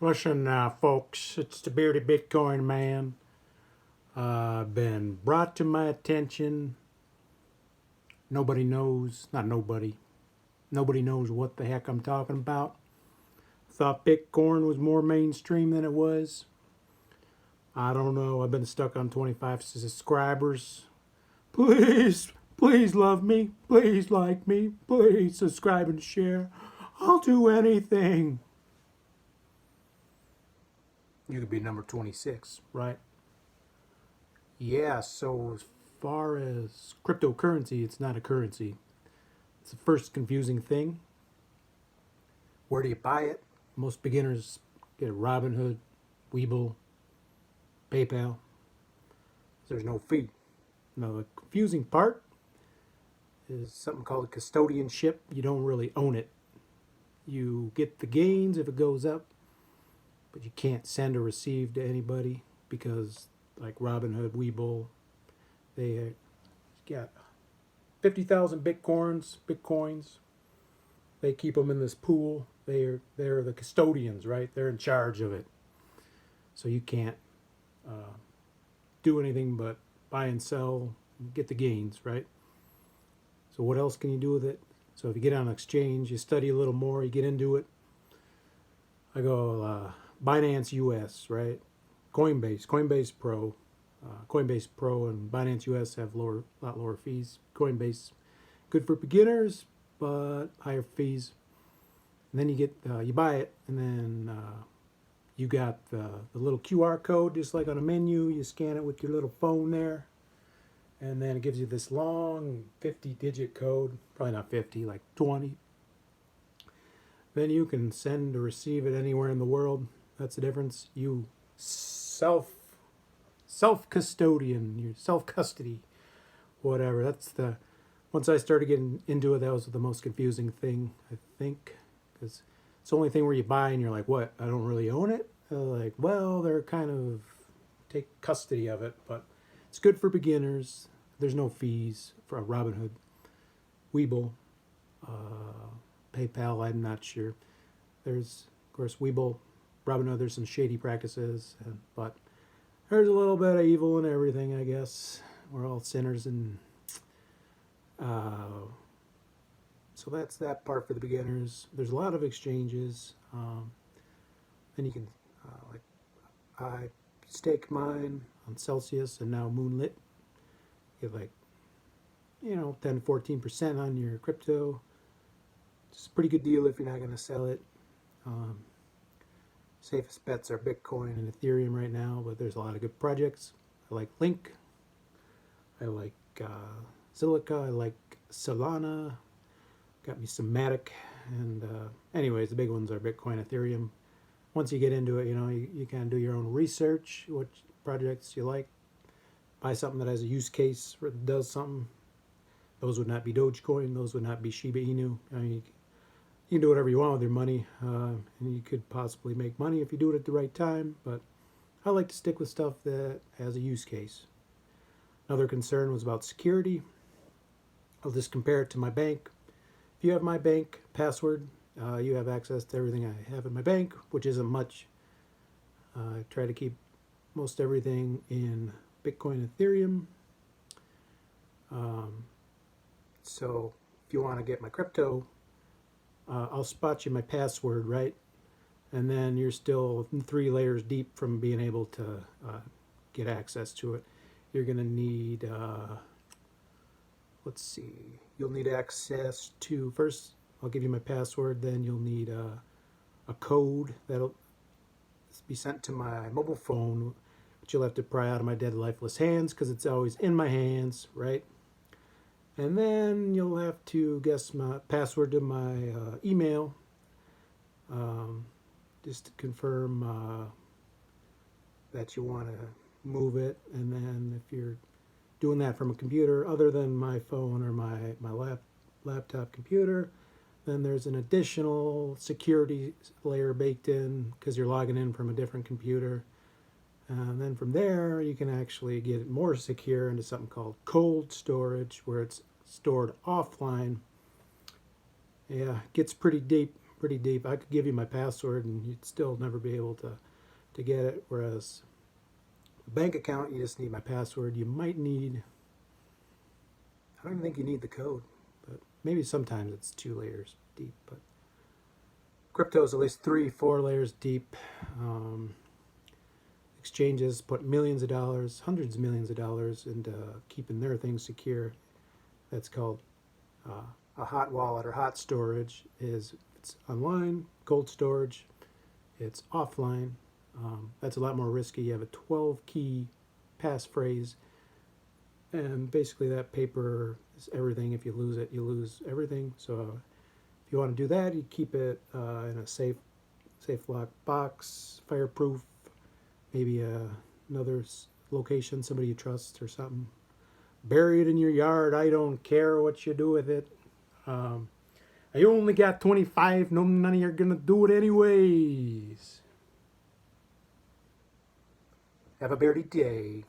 Listen now, folks, it's the Bearded Bitcoin Man. Been brought to my attention. Nobody knows, not nobody, nobody knows what the heck I'm talking about. Thought Bitcoin was more mainstream than it was. I don't know, I've been stuck on 25 subscribers. Please, please love me. Please like me. Please subscribe and share. I'll do anything. You could be number 26, right? Yeah, so as far as cryptocurrency, it's not a currency. It's the first confusing thing. Where do you buy it? Most beginners get Robinhood, Webull, PayPal. There's no fee. Now, the confusing part is something called custodianship. You don't really own it. You get the gains if it goes up, but you can't send or receive to anybody because, like Robinhood, Webull, they got 50,000 bitcoins. They keep them in this pool. They're the custodians, right? They're in charge of it. So you can't do anything but buy and sell, get the gains, right? So what else can you do with it? So if you get on an exchange, you study a little more, you get into it. I go Binance US, right? Coinbase Pro. Coinbase Pro and Binance US have lot lower fees. Coinbase, good for beginners, but higher fees. And then you buy it, and then you got the little QR code, just like on a menu. You scan it with your little phone there, and then it gives you this long 50-digit code. Probably not 50, like 20. Then you can send or receive it anywhere in the world. That's the difference. You self custodian, your self custody, whatever. That's the once I started getting into it, that was the most confusing thing, I think, because it's the only thing where you buy and you're like, what? I don't really own it. They're like, well, they're kind of take custody of it, but it's good for beginners. There's no fees for Robinhood, Webull, PayPal. I'm not sure. There's, of course, Webull, Robinhood. There's some shady practices, but there's a little bit of evil in everything, I guess. We're all sinners, and so that's that part for the beginners. There's a lot of exchanges. Then you can, like, I stake mine on Celsius and now Moonlit. You have like, 10 14% on your crypto. It's a pretty good deal if you're not going to sell it. Safest bets are Bitcoin and Ethereum right now, but there's a lot of good projects. I like Link. I like Zilliqa. I like Solana. Got me some Matic. And anyways, the big ones are Bitcoin, Ethereum. Once you get into it, you kind of do your own research, what projects you like. Buy something that has a use case or does something. Those would not be Dogecoin. Those would not be Shiba Inu. You can do whatever you want with your money, and you could possibly make money if you do it at the right time, but I like to stick with stuff that has a use case. Another concern was about security. I'll just compare it to my bank. If you have my bank password, you have access to everything I have in my bank, which isn't much. I try to keep most everything in Bitcoin and Ethereum. So if you want to get my crypto, I'll spot you my password, right? And then you're still 3 layers deep from being able to get access to it. You're going to need, let's see, you'll need access to, first I'll give you my password, then you'll need a code that'll be sent to my mobile phone, which you'll have to pry out of my dead lifeless hands because it's always in my hands, right? And then you'll have to guess my password to my email, just to confirm that you want to move it. And then if you're doing that from a computer other than my phone or my laptop computer, then there's an additional security layer baked in because you're logging in from a different computer. And then from there, you can actually get it more secure into something called cold storage, where it's stored offline. Yeah, it gets pretty deep pretty deep. I could give you my password and you'd still never be able to get it. Whereas a bank account, you just need my password. You might need, I don't even think you need the code, but maybe sometimes it's 2 layers deep. But crypto is at least 3-4 layers deep. Exchanges put millions of dollars, hundreds of millions of dollars into keeping their things secure. That's called a hot wallet or hot storage. It's online. Cold storage, it's offline. That's a lot more risky. You have a 12-key passphrase, and basically that paper is everything. If you lose it, you lose everything. So if you want to do that, you keep it in a safe lock box, fireproof, maybe another location, somebody you trust or something. Bury it in your yard. I don't care what you do with it. I only got 25. None of you are going to do it anyways. Have a beardy day.